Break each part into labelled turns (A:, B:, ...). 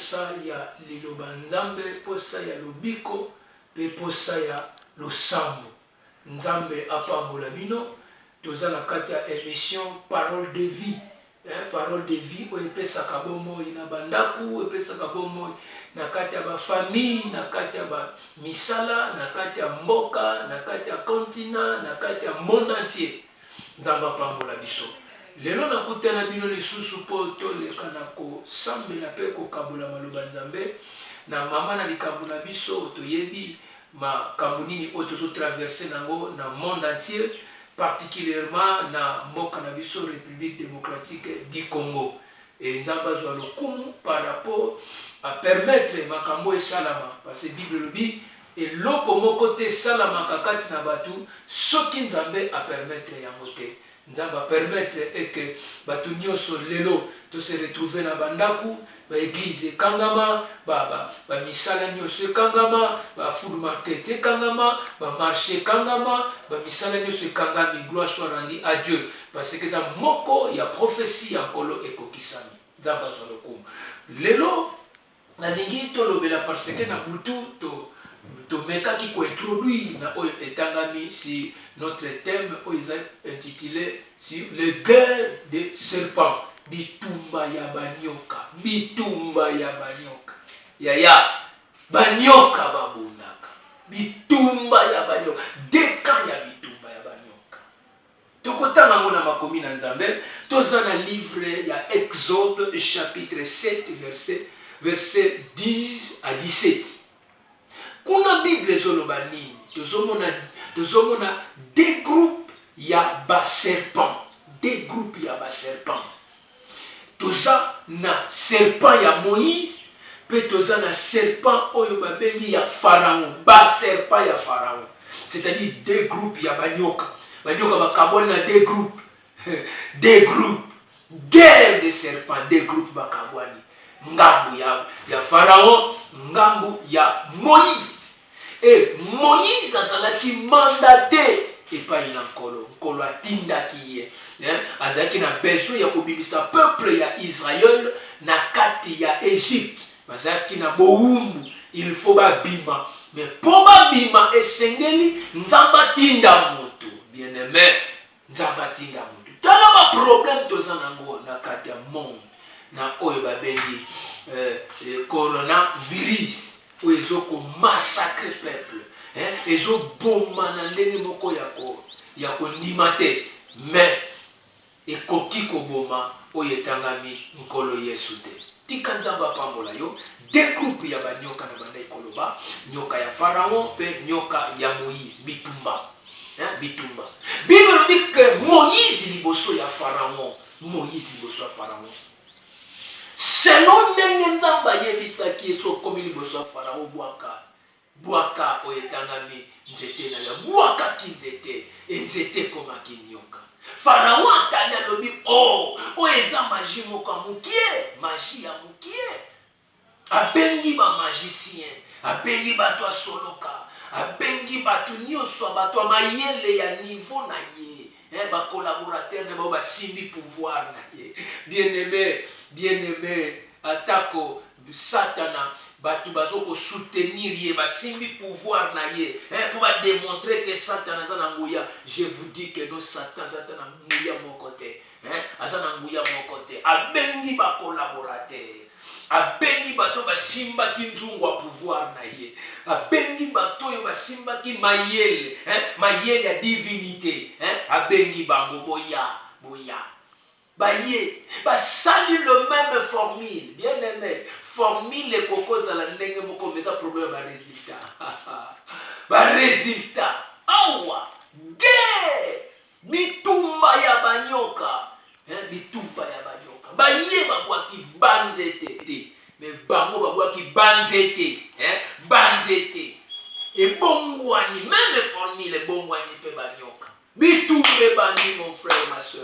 A: posa ya liloba nzambe, posa ya lobiko, pe posa ya losambo. Nzambe apambola bino, toza na kati ya émission Parole de vie. Parole de vie, oyo epesaka bomoi na bandaku, epesaka bomoi na kati ya bafamille, na kati ya bamisala, na kati ya mboka, na kati ya continent, na kati ya monde entier. Nzambe apambola biso. Lelo nakutana bino lisusu po toleka na kosambela pe kokabola maloba nzambe na mama na likambo na biso toyebi makambo nini oyo tozotraverse nango na monde entier, particulièrement na mboka na biso République démocratique du Congo. Et nzambe azwa lokumu par rapport à permettre makambo esalama, parce que Bible lobi eloko moko te esalamaka kati na batu soki nzambe a permettre yango te. Nzambe a permettre que batu nyonso lelo to se retrouver na bandaku, ba église ekangama, ba misala nyonso ekangama, ba food market ekangama, ba marché ekangama, ba misala nyonso ekangami. Gloire soit rendue à Dieu, parce que za moko ya prophétie ya nkolo ekokisami. Nzambe azwa lokumu. Lelo nalingi tolobela parce que na butu to mekaki ko introduire na oyo etangami si notre thème oyo intitulé sur les guerres des serpents. Bitumba ya banyoka, bitumba ya banyoka, ya banyoka babunaka, bitumba ya banyoka, deka ya bitumba ya banyoka. Tokotanga ngona makomi na nzambe, toza na livre ya Exode chapitre 7 verset 10 à 17. Kuna Bible ezoloba nini? Tozomona des groupes ya ba serpent, des groupes ya ba serpent. Toza na serpent ya Moïse, pe toza na serpent oyo babengi ya Pharaon, ba serpent ya Pharaon. C'est-à-dire des groupes ya banyoka. Banyoka bakabona na des groupes. Des groupes. Guerre de serpents, des groupes bakabwani. Ngambu ya Pharaon, ngambu ya Moïse. Et Moïse azalaki mandaté epai na nkolo atindaki ye azalaki na besoin ya kobimisa peuple ya Israël na kati ya Égypte. Bazalaki na bowumbu, il faut babima, mais po babima esengeli nzambe atinda moto. Bien aimé, nzambe atinda moto. Tala ba problème toza nango na kati ya monde na oyo babengi coronavirus oyo ezoko massacre peuple, ezoboma na ndenge moko ya kondima te, mais ekoki koboma oyo etangami nkolo Yesu te. Tika nzambe apambola yo. Deux groupes ya banyoka na banda ekoloba, nyoka ya Pharaon pe nyoka ya Moïse, bitumba. Bitumba. Bible lobi que Moïse liboso ya Pharaon, Moïse liboso ya Pharaon. Selon ndenge nzambe ayebisaki eso komi liboso ya Pharaon bwaka oyo etangami nzete na ya bwaka ki nzete, nzete komaki nyoka. Pharaon atali alobi oyo eza magie moko mukie, magie ya mukie. Abengi ba magicien, abengi bato asoloka, abengi bato nyonso bato mayele ya niveau na ye, ba collaborateur na ba simbi pouvoir na ye. Bien-aimé, atako Satana bato bazoko soutenir ye, ba simbi pouvoir na ye, pour ba démontrer que Satan aza na nguya. Je vous dis que no Satan aza na nguya moko te, aza na nguya moko te. Abengi ba collaborateur, abengi bato basimba ki nzungu wa pouvoir na ye, abengi bato yo basimba ki mayele, mayele ya divinité, abengi bango boya. Baye, basali le même formule, bien aimé, formule les cocos à la ndenge moko mais ça problème ba résultat. Ba résultat. Awa, ge, bitumba ya banyoka, bitumba ya banyoka. Baye babwaki banzete, mais bango babwaki banzete, banzete. Et bongwani, même formule bongwani pe banyoka. Bitumbe bani mon frère, ma soeur.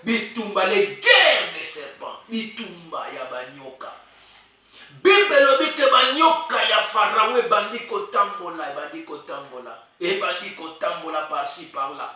A: Bitumba, les guerres des serpents. Bitumba ya banyoka. Bible lobi ke banyoka ya Pharaon ebandi kotambola. Ebandi kotambola par-ci par-là.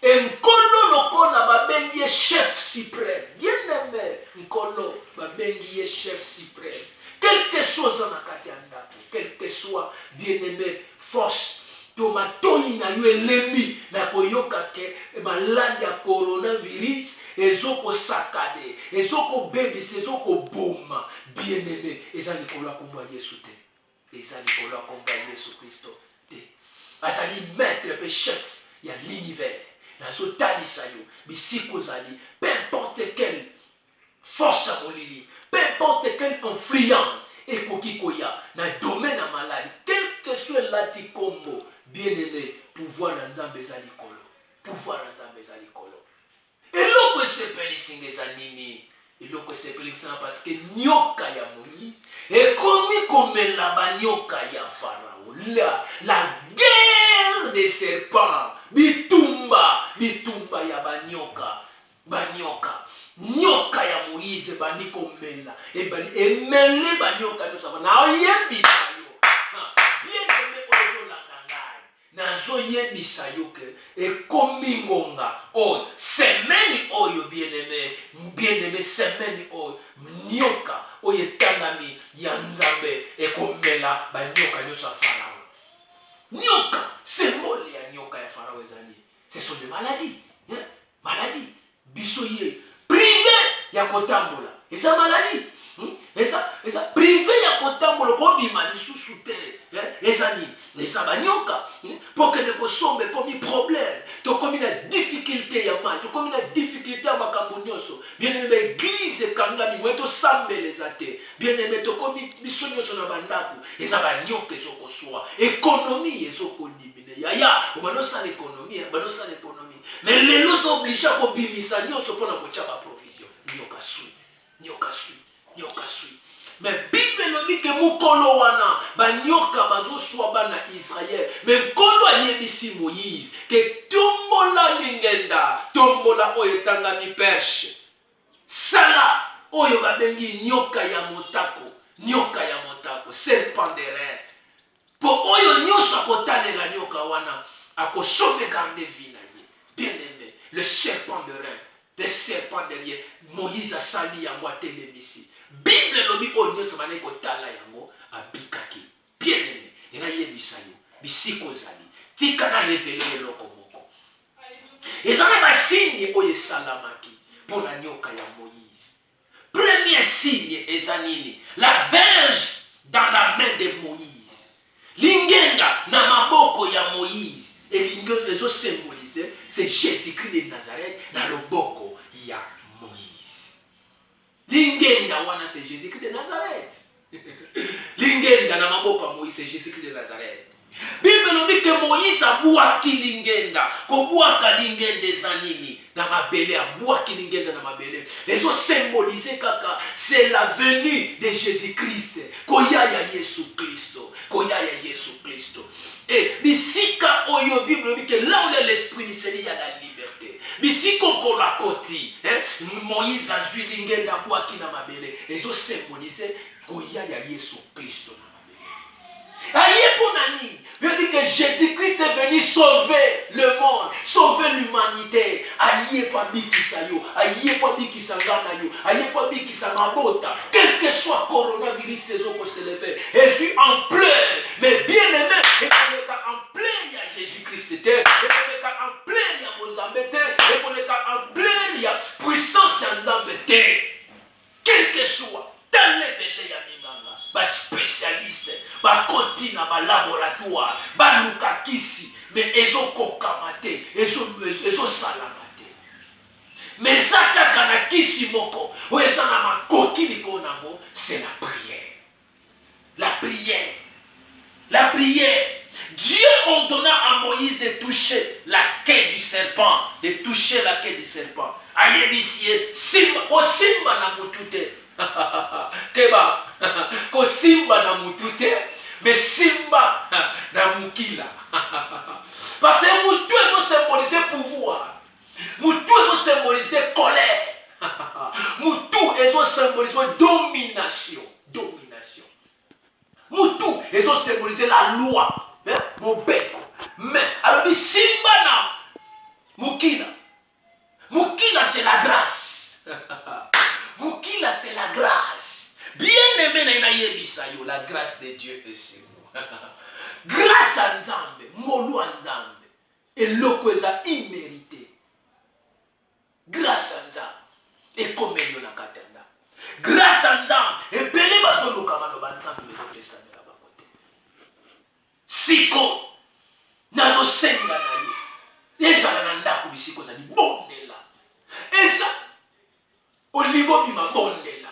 A: Nkolo lokola babengi chef suprême. Bien aimé, nkolo bengi chef suprême. Quelque chose en akatianda, quel que soit bien-aimé force. Tomatoni na yo elemi na koyoka ke maladi ya coronavirus ezoko sakade ezoko bebisa ezoko boma bien-aimé eza likolo ya kombo ya Yesu te eza likolo ya kombo ya Yesu Kristo te azali maître pe chef ya l'univers nazotalisa yo bisika ozali peu importe quelle force ya molili peu importe quelle influence ekoki koya na domaine ya maladi quel que soit elati kombo bien-aimé, pouvoir na nzambe eza likolo. Pouvoir na nzambe eza likolo. Eloko esepelisi eza nini? Eloko esepelisi parce que nyoka ya Moïse ekomi komela banyoka ya Pharaon. La guerre des serpents. Bitumba ya banyoka. Nyoka ya Moïse bandi komela. Emele banyoka nyonso na oyebisa yo. Bien-aimé nazoyebisa yo ke ekomi ngonga oyo semaine oyo bien-aimé semaine oyo nyoka oyo etangami ya nzambe ekomela banyoka nyonso ya Farao. Nyoka symbole ya nyoka ya Farao ezali ce sont des maladies maladie biso ye privé ya kotambola eza maladie eza privé ya kotambola kobima lisusu te eza nini eza banyoka pour que nekosomba ekomi problème tokomi na difficulté ya mai tokomi na difficulté ya makambo nyonso bien-aimé baeglise ekangami moye tosambela eza te bien-aimé tokomi biso nyonso na bandako eza banyoka ezokoswa économie ezokodimine yaya banosala économie mais lelo ozooblige kobimisa nyonso mpona kotya baprovision nyoka sui mais Bible elobi ke mokolo wana banyoka bazoswa bana Israël mais nkolo ayebisi Moïse ke tombola lingenda tombola oyo etangami perche sala oyo babengi nyoka ya motako serpent de rein po oyo nyonso akotalela nyoka wana akosauvegarde vie na ye bien-aimé le serpent de rein des serpents derrière Moïse asali yango atelemisi Bible elobi oyo nyonso bana kotala yango abikaki bien-aimé enayebisa yo bisika ozali tika na revele eloko moko eza na basigne oyo esalamaki mpona nyoka ya Moïse. Premier signe eza nini? La verge dans la main de Moïse, lingenda na maboko ya Moïse. Elingo ezosymbolize c'est Jésus-Christ de Nazareth na loboko ya Moïse. Lingenda wana c'est Jésus-Christ de Nazareth. Lingenda na maboko ya Moïse c'est Jésus-Christ de Nazareth. Bible lobi ke Moïse abwaki lingenda, kobwaka lingenda eza nini? Na mabele, abwaki lingenda na mabele. Ezo symboliser kaka c'est la venue de Jésus-Christ. Koya ya Yesu Kristo, koya ya Yesu Kristo. Et bisika oyo Bible lobi ke là où l'esprit du Seigneur y a la liberté. Bisika kola koti, Moïse azwi lingenda abwaki na mabele. Ezo symboliser koya ya Yesu Kristo. Aïe pour Nani, je dis que Jésus-Christ est venu sauver le monde, sauver l'humanité. Aïe pas bikisayo, aïe pas bikisanganayo, aïe pas bikisangabota. Quel que soit coronavirus, ces eaux se lever. Je suis en pleurs, mais bien aimé, je connais qu'en pleurs il y a Jésus-Christ. Je connais qu'en pleurs il y a Mozambique. Je connais qu'en pleurs il y a puissance en Zambété. Quel que soit, dans les belles ya minganga, ba spécialiste, ba continue ba laboratoire, ba lukakisi, mais ezokokamate, ezo salamate. Mais ça kaka kisi moko, oesa na makoki likonamo, c'est la prière. La prière. La prière. Dieu ordonna à Moïse de toucher la queue du serpent, de toucher la queue du serpent. Ayebisie, simba, ko simba na mutute. Keba, ko simba na mutute, mais simba na mukila. Parce que mutu ezo symboliser pouvoir. Mutu ezo symboliser colère. Mutu ezo symboliser domination. Domination. Mutu ezo symboliser la loi. Mobeko. Mais alors simba na mukila. Mukila c'est la grâce. Mukila c'est la grâce. Bien-aimé na yebisa yo, la grâce de Dieu est sur nous. Grâce à Nzambe, molu à Nzambe, et l'okweza immérité. Grâce à Nzambe, et comme il y a katenda. Grâce à Nzambe, et belé bazolo kamano banzambe bezopesa na bakote. Siko nazo senga na yo. Eza na ndako bisiko za bondela. Eza olivo bima bondela.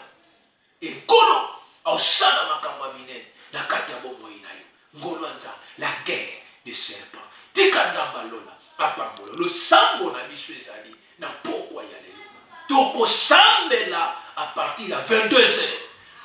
A: Ekolo osala makamba minene na kati ya bomoi na yo. Ngolo nza la guerre des serpents. Tika nzamba lola apambola. Lo sambo na biso ezali na pokwa ya lelo. Toko sambela à partir de 22h.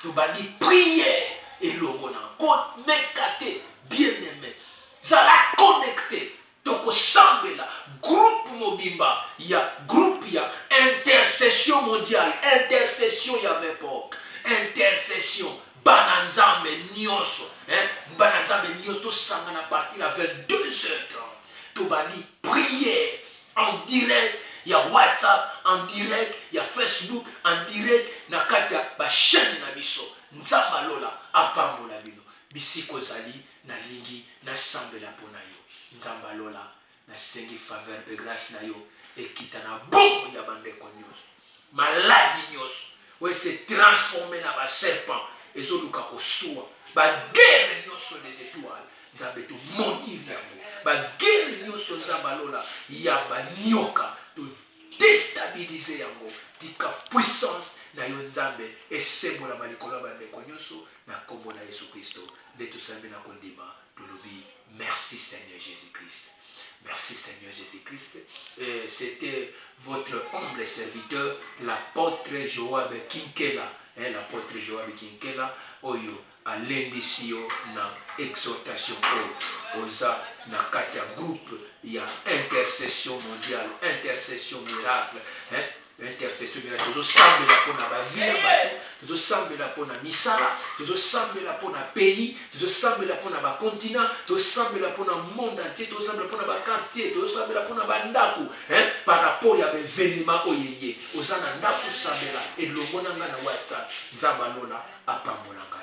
A: Tu vas dire prier et l'on a mekate bien-aimé. Ça l'a connecté. Donc sambela groupe mobimba, il y a groupe, il y a intercession mondiale, intercession ya m'époque, intercession bananzambe nyonso, bananzambe nyonso sangana à partir de 22h30. Tu vas dire prier en direct. Il y a WhatsApp en direct, il y a Facebook en direct, nakata ba chaîne na biso. Nzamba lola apambola bino. Bisiko zali na lingi na sambela pona yo. Nzamba lola na sengi faveur de grâce na yo ekita na bongo ya bandeko nyonso. Maladi nyonso we se transformer na ba serpent ezoluka kosuwa. Ba guerre nyonso des étoiles. Nzambe to mondir yango. Ba guerre nyonso nzamba lola ya ba nyoka to déstabiliser yango. Tika puissance na yo nzambe esembola malikolo bandeko nyonso na kombo na Yesu Kristo. Nde tosambi na kondima tolobi merci Seigneur Jésus-Christ. Merci Seigneur Jésus-Christ. C'était votre humble serviteur, l'apôtre Joab Kinkela. L'apôtre Joab Kinkela, oyo à l'indisio na exhortation oza na kati ya groupe, il y a intercession mondiale, intercession miracle. Intercession miracle. Nous sommes là pour la vie, nous sommes là pour la misala, nous sommes là pour le pays, nous sommes là pour le continent, nous sommes là pour le monde entier, nous sommes là pour le quartier, nous sommes là pour le bandaku. Par rapport à l'événement oyeye, aux anandaku samela et le monanga na WhatsApp, nzabalola apamolanga.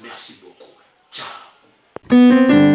A: Merci beaucoup. Ciao.